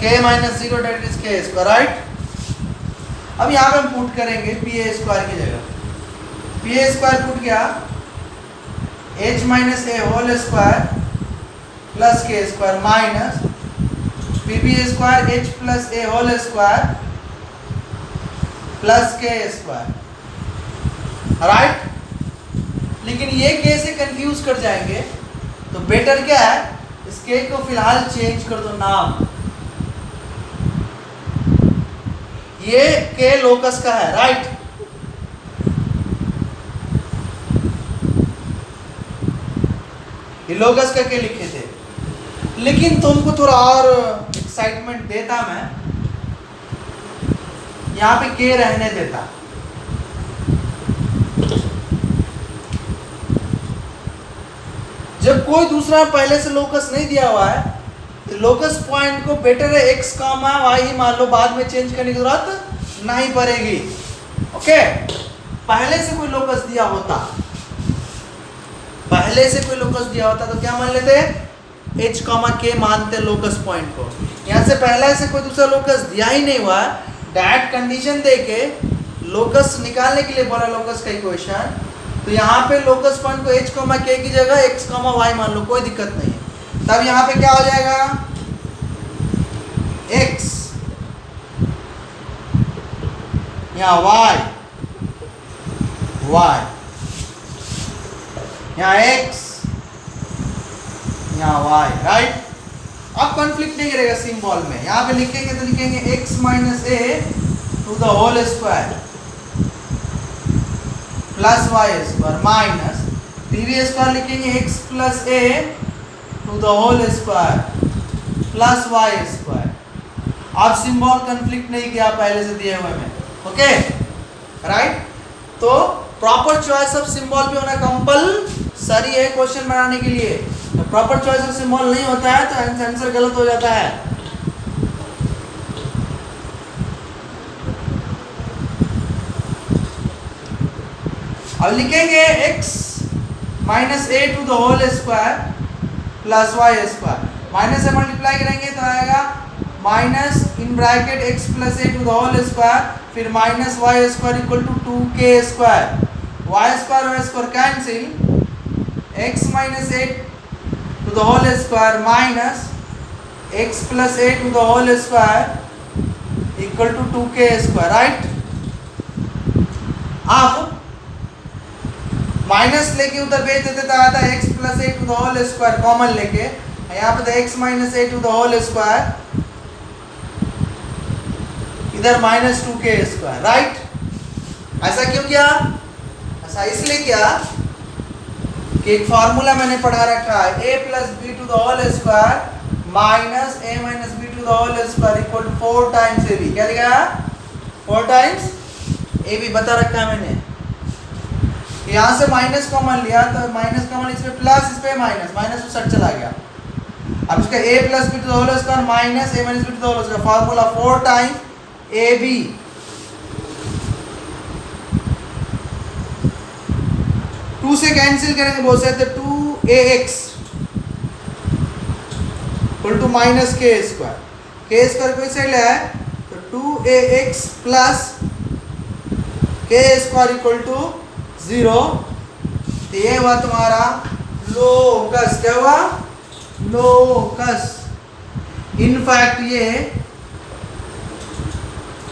k minus 0 that is K square, right. अब यहाँ पे हम पुट करेंगे पी ए स्क्वायर की जगह, पी ए स्क्वायर पुट किया h minus A whole square plus K square minus P B square h plus A whole square plus K square, right. लेकिन ये के से कंफ्यूज कर जाएंगे, तो बेटर क्या है, इस के को फिलहाल चेंज कर दो नाम। ये के लोकस का है, राइट। ये लोकस का के लिखे थे, लेकिन तुमको थोड़ा और एक्साइटमेंट देता मैं, यहाँ पे के रहने देता। जब कोई दूसरा पहले से लोकस नहीं दिया हुआ है, तो लोकस पॉइंट को बेटर है x कामा y ही मान लो, बाद में चेंज करने की जरूरत नहीं पड़ेगी, ओके। पहले से कोई लोकस दिया होता, पहले से कोई लोकस दिया होता तो क्या मान लेते, h कामा k मानते लोकस पॉइंट को। यहाँ से पहले से कोई दूसरा लोकस दिया ही नहीं हुआ, डायरेक्ट कंडीशन देके लोकस निकालने के लिए बोला लोकस का इक्वेशन, तो यहाँ पे लोकस पॉइंट को h कामा k की जगह x कामा y मान लो, कोई दिक्कत नहीं है। तब यहाँ पे क्या हो जाएगा, x, यहाँ y, यहाँ x, यहाँ y, राइट। अब कॉन्फ्लिक्ट नहीं करेगा सिंबल में, यहाँ पे लिखेंगे तो लिखेंगे x minus A to the whole square plus Y square minus P B square लिखेंगे x plus A to the whole square plus Y square. अब सिंबल कंफ्लिक्ट नहीं किया पहले से दिए हुए में, ओके राइट। तो प्रॉपर चॉइस ऑफ सिंबल भी होना कंपलसरी है क्वेश्चन बनाने के लिए। तो प्रॉपर चॉइस ऑफ सिंबल नहीं होता है तो आंसर गलत हो जाता है। अब लिखेंगे x minus A to the whole square plus Y square. Minus से मल्टीप्लाई करेंगे तो आएगा minus in bracket x plus A to the whole square, फिर minus Y square equal to 2k square. Y square cancel, x minus A to the whole square minus x plus A to the whole square equal to 2k square, right. अब माइनस लेके उधर भेज देते तो आता है x plus A to the whole square common लेके, यहाँ पे तो x minus A to the whole square, इधर माइनस 2k स्क्वायर, राइट। ऐसा क्यों किया? ऐसा इसलिए किया कि एक फॉर्मूला मैंने पढ़ा रखा है, a plus B to the whole square minus a minus B to the whole square equal to 4 times A B. क्या लिखा है? 4 टाइम्स ए बी बता रखा है मैंने। यहाँ से माइनस कॉमन लिया तो माइनस कॉमन इसमें प्लस, इस पे माइनस, माइनस उस साइड चला गया। अब इसका a plus B to the whole square minus a minus B to the whole square, formula 4 times A B. 2 से कैंसिल करेंगे बहुत से, तो 2ax equal to minus k square. k square को इस साइड ले आए तो 2ax plus k square equal to 0। तो ये हुआ तुम्हारा लोकस। क्या हुआ? लोकस। इनफैक्ट ये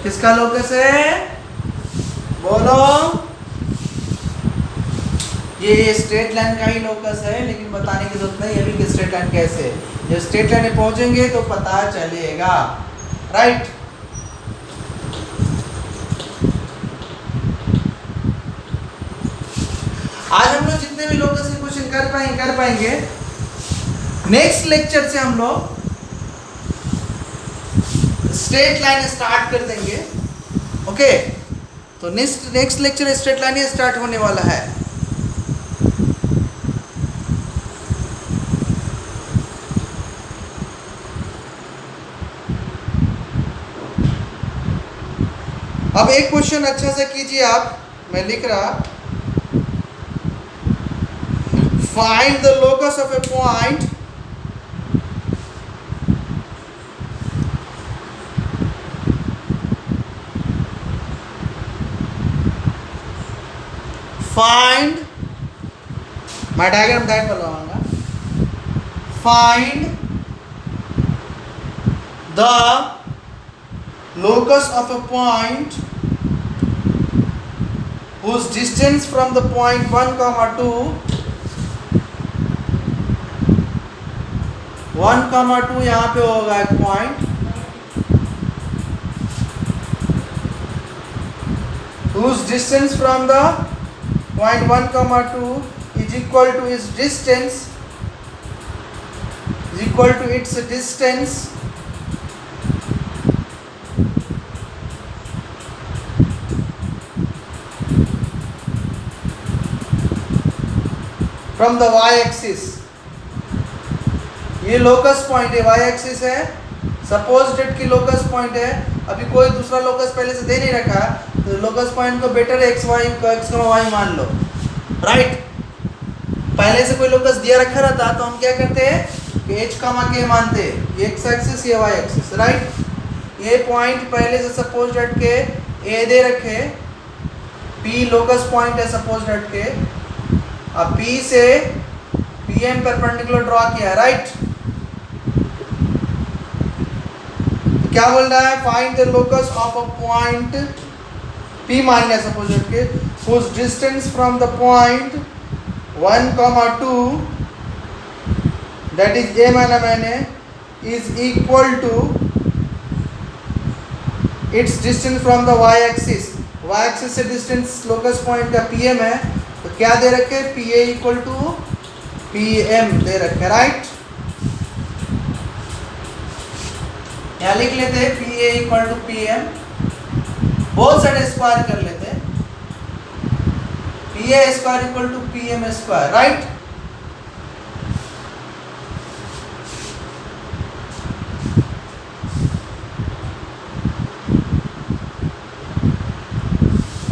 किसका लोकस है? बोलो। ये स्ट्रेट लाइन का ही लोकस है, लेकिन बताने की जरूरत नहीं अभी कि स्ट्रेट लाइन कैसे है। जब स्ट्रेट लाइन में पहुंचेंगे तो पता चलेगा, राइट। आज हम लोग जितने भी लोकस के क्वेश्चन कर पाएंगे। नेक्स्ट लेक्चर से हम लोग स्ट्रेट लाइन स्टार्ट कर देंगे, ओके। तो नेक्स्ट लेक्चर स्ट्रेट लाइन ही स्टार्ट होने वाला है। अब एक क्वेश्चन अच्छा से कीजिए आप, मैं लिख रहा, find the locus of a point find, मैं डायग्राम टाइप करवाऊंगा, find the locus of a point whose distance from the point 1, 2 1, 2 यहाँ पे होगा एक point, whose distance from the point 1, 2 is equal to its distance from the y-axis। ये लोकस पॉइंट है, वाई एक्सिस है, सपोज डेट की लोकस पॉइंट है। अभी कोई दूसरा लोकस पहले से दे नहीं रखा, तो लोकस पॉइंट को बेटर एक्स वाई मान लो, राइट। पहले से कोई लोकस दिया रखा रहता तो हम क्या करते हैं कि एच कामा के मानते, ये एक्स एक्सिस ये वाई एक्सिस, राइट। ये पॉइंट पहले से सपोज डेट के ए दे रखे, पी लोकस पॉइंट है सपोज डेट के, अब पी से पी एम परपेंडिकुलर ड्रॉ किया, राइट। क्या बोल रहा है? Find the locus of a point P मान लिया सपोज के, whose distance from the point 1, 2 that is A माना मैंने is equal to its distance from the y axis। y axis से distance लोकस पॉइंट का PM है, तो क्या दे रखे? PA equal to PM दे रखे, राइट। यहाँ लिख लेते हैं P A equal to P M, both side square कर लेते हैं, P A square equal to P M square, right.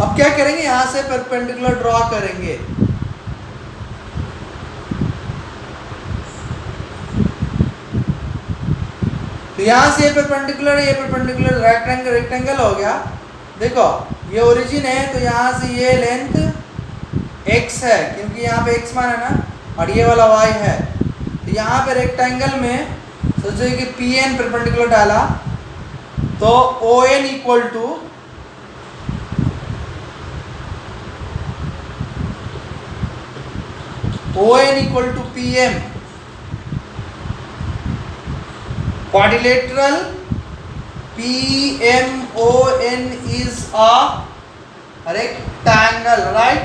अब क्या करेंगे, यहां से परपेंडिकुलर ड्रॉ करेंगे। तो यहां से ये परपेंडिकुलर रेक्टेंगल हो गया। देखो ये ओरिजिन है, तो यहां से ये लेंथ x है, क्योंकि यहाँ पे x मान है ना, और ये वाला y है। तो यहाँ पे रेक्टेंगल में सोचो कि पी एन परपेंडिकुलर डाला, तो O N equal to P M, quadrilateral PMON is a rectangle, right.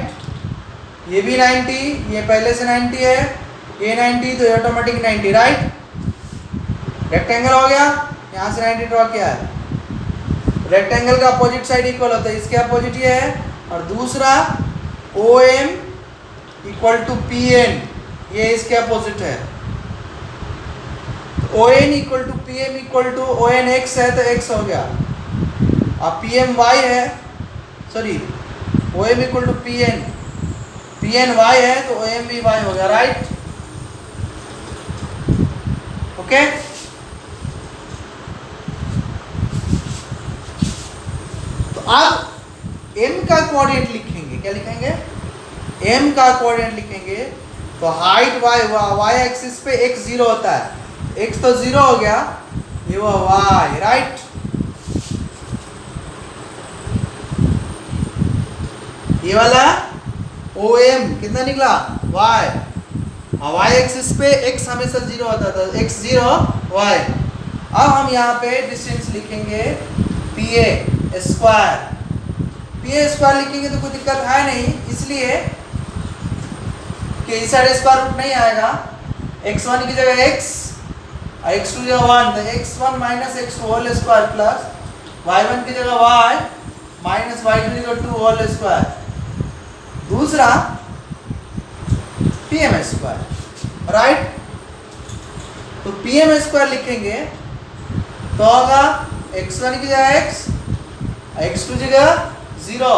ये भी 90, ये पहले से 90 है, ये 90, तो ऑटोमेटिक 90, राइट। रेक्टेंगल हो गया, यहाँ से 90 ड्रॉ किया है। रेक्टेंगल का अपोजिट साइड इक्वल होता है, इसके अपोजिट ये है, और दूसरा OM इक्वल टू PN, ये इसके अपोजिट है। ON equal to PM equal to ON x है, तो x हो गया, और PM y है, sorry OM equal to PN y है, तो OM भी y हो गया, राइट। ओके, तो अब m का कोऑर्डिनेट लिखेंगे, क्या लिखेंगे, m का कोऑर्डिनेट लिखेंगे। तो हाइट y एक्सिस पे x 0 होता है, x तो 0 हो गया, ये वो y, राइट। ये वाला OM कितना निकला, y, और y एक्सिस पे x हमेशा 0 होता था, x 0 y। अब हम यहाँ पे डिस्टेंस लिखेंगे PA स्क्वायर लिखेंगे तो कोई दिक्कत है नहीं, इसलिए कि इस साइड स्क्वायर रूट नहीं आएगा, x1 की जगह x और x2 की जगह 1, तो x1 minus x2 whole square plus y1 की जगह y माइनस y2 की जगह 2 होल स्क्वायर। दूसरा pm स्क्वायर, राइट। तो pm स्क्वायर लिखेंगे तो होगा x1 की जगह x, x2 की जगह 0,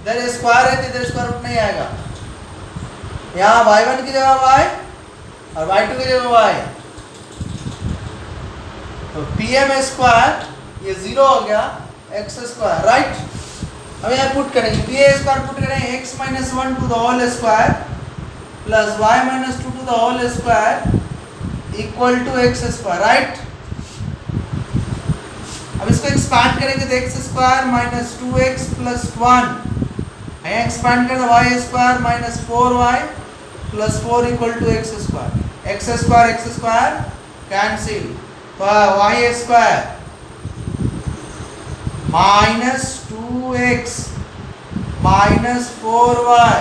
इधर स्क्वायर है तो इधर स्क्वायर रूट नहीं आएगा, यहाँ y1 की जगह y और y2 की जगह y, तो pm स्क्वायर ये 0 हो गया, x स्क्वायर, राइट। अब यहाँ पुट करेंगे, pa स्क्वायर पुट करेंगे, x minus 1 to the whole square plus y minus 2 to the whole square equal to x square, right. अब इसको एक्सपांड करेंगे तो x square minus 2x plus 1, expand करें तो y square minus 4y plus 4 equal to x square cancel, तो y square minus 2x minus 4y,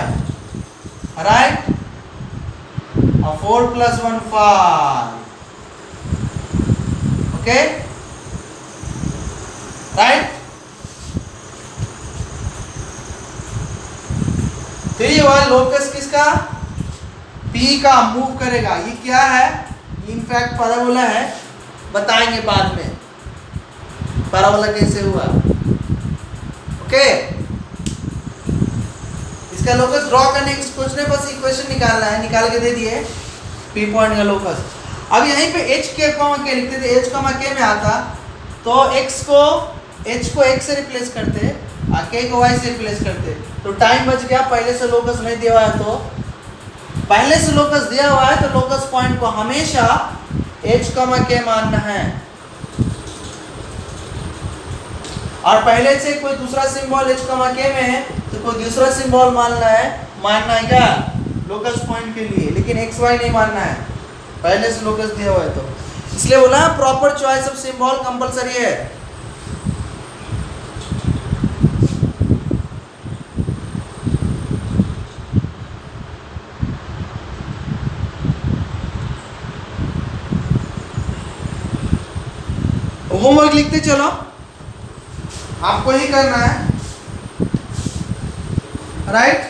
right, और 4 प्लस 1 5, ओके, राइट। तो ये वाला लोकस किसका, P का मूव करेगा, ये क्या है, इनफैक्ट पैराबोला है, बताएंगे बाद में पैराबोला कैसे हुआ, ओके। इसका लोकस ड्रॉ करने की क्वेश्चन है, बस इक्वेशन निकालना है, निकाल के दे दिए P पॉइंट का लोकस। अब यहीं पे h k लिखते थे, h k में आता तो h को x से रिप्लेस करते और k को y से रिप्लेस करते, तो टाइम बच गया। पहले से लोकस नहीं दिया हुआ है, तो पहले से लोकस दिया हुआ है तो लोकस पॉइंट को हमेशा h k मानना है, और पहले से कोई दूसरा सिंबल h k में है तो कोई दूसरा सिंबल मानना है क्या लोकस पॉइंट के लिए, लेकिन x y नहीं मानना है, पहले से लोकस दिया हुआ है। तो इसलिए बोला proper choice of symbol compulsory है। होमवर्क लिखते चलो, आपको ही करना है, right.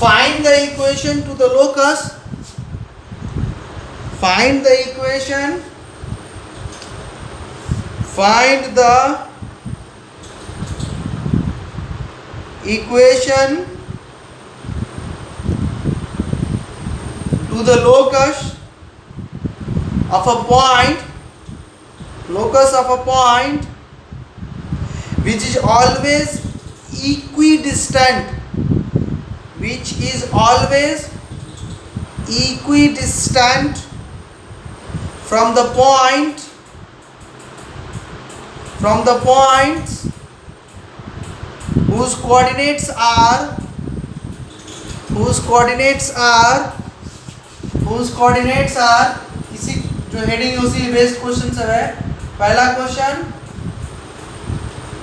Find the equation two the locus, find the equation, find the equation to the locus of a point, locus of a point which is always equidistant, which is always equidistant from the points whose coordinates are इसी जो हेडिंग है उसी बेस्ड क्वेश्चन सब है। पहला क्वेश्चन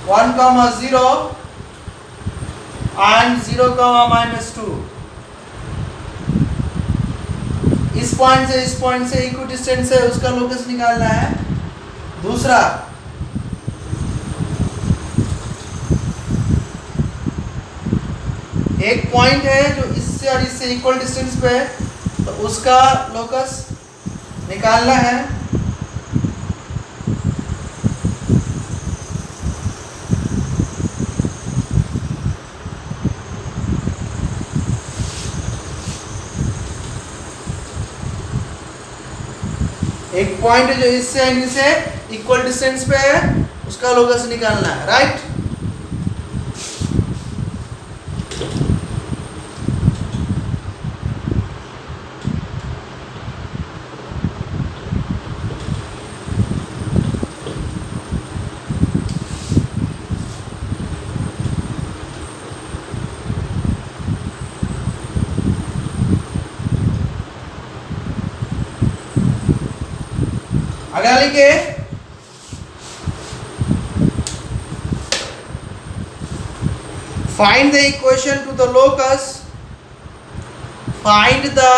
1,0 and 0,-2, इस पॉइंट से इक्विडिस्टेंस है, उसका लोकस निकालना है। दूसरा एक पॉइंट है जो इससे और इससे इक्वल डिस्टेंस पे है, तो उसका लोकस निकालना है। एक पॉइंट जो इससे एंड से इक्वल डिस्टेंस पे है, उसका लोकस निकालना है, राइट। अगला लिखे find the equation to the locus, find the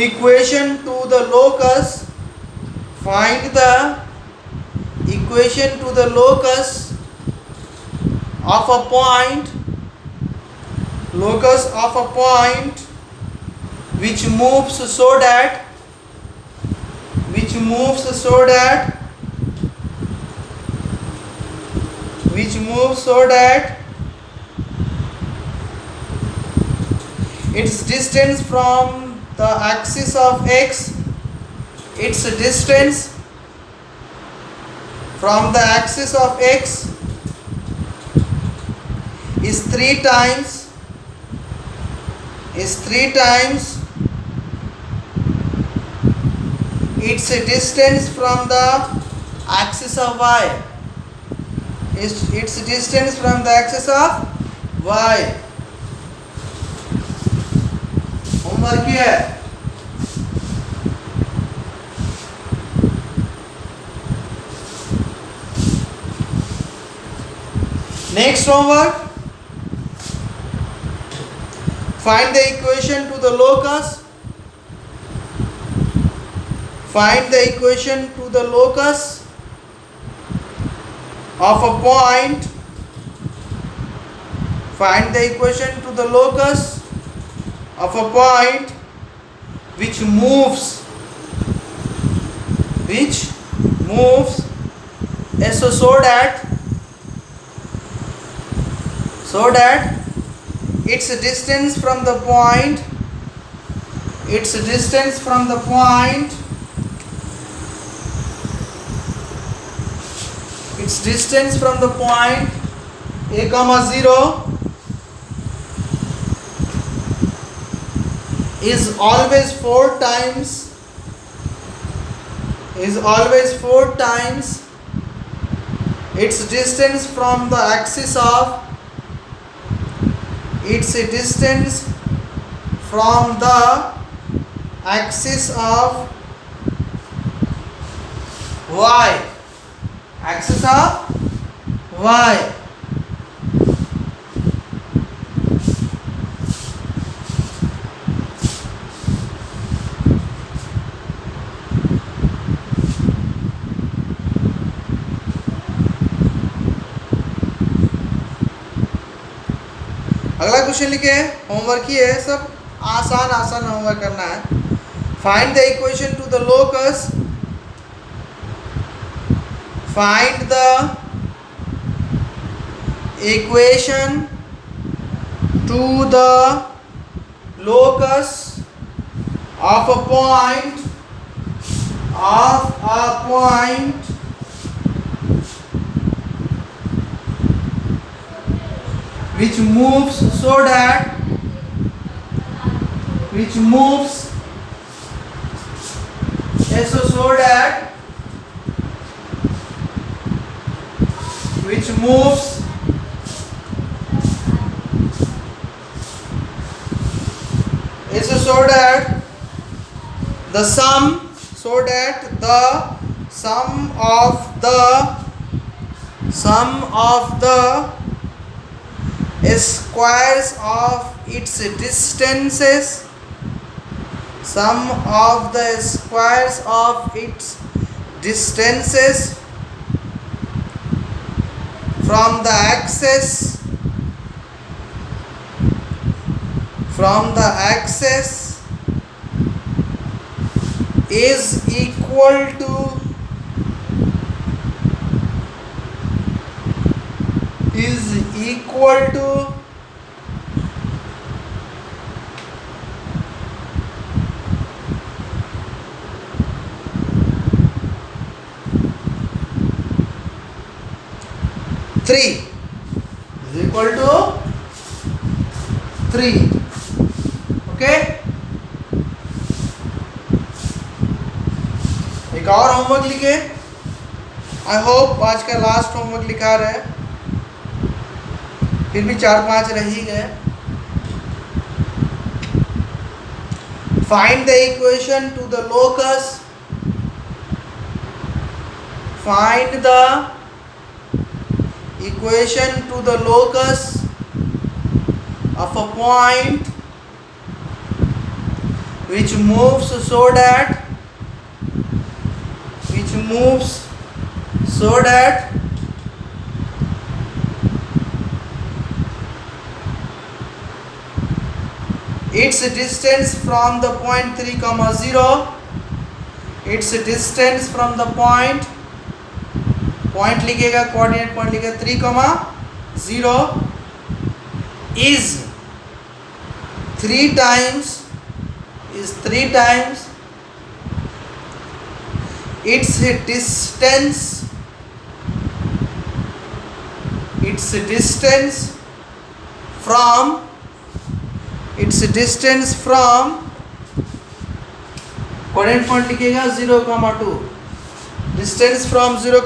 equation to the locus, find the equation to the locus of a point, locus of a point which moves so that its distance from the axis of x, its distance from the axis of x is 3 times its distance from the axis of y, its distance from the axis of y। Homework क्या है? Next homework, find the equation to the locus, find the equation to the locus of a point, find the equation to the locus of a point which moves so that its distance from the point a comma 0 is always 4 times its distance from the axis of y। अगला क्वेश्चन लिखे हैं, होमवर्क ही है, सब आसान आसान होमवर्क करना है। Find the equation two the locus, find the equation two the locus of a point which moves so that which moves so that which moves so that the sum of the squares of its distances, sum of the squares of its distances from the axis is equal to 3 is equal to 3. Okay, एक और होमवर्क लिखे। आई होप आज का लास्ट होमवर्क लिखा रहे, फिर भी 4-5 रह ही गए। Find the equation two the locus, find the equation two the locus of a point which moves so that its distance from the point 3, 0, its distance from the point लिखेगा, कोऑर्डिनेट पॉइंट लिखेगा 3, 0 is 3 times its distance from coordinate point लिखेगा 0, 2, डिस्टेंस फ्रॉम 0,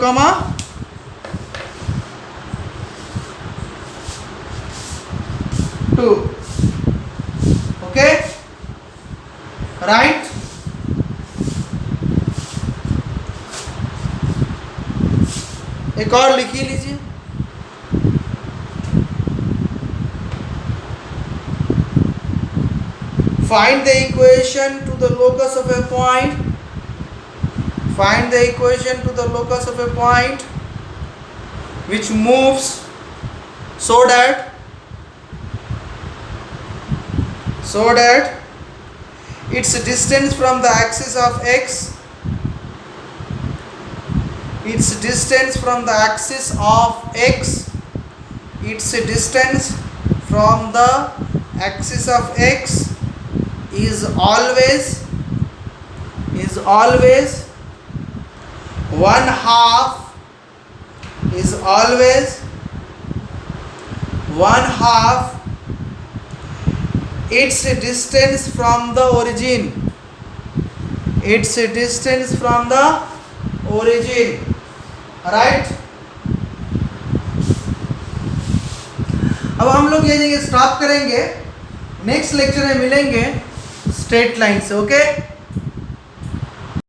2. Okay, right? एक और लिख ही लीजिए। Find the equation to the locus of a point. Find the equation to the locus of a point which moves so that its distance from the axis of x, its distance from the axis of x, its distance from the axis of x is always 1/2 its distance from the origin, right? अब हम लोग ये जगह स्टॉप करेंगे, नेक्स्ट लेक्चर में मिलेंगे स्ट्रेट लाइन से। ओके।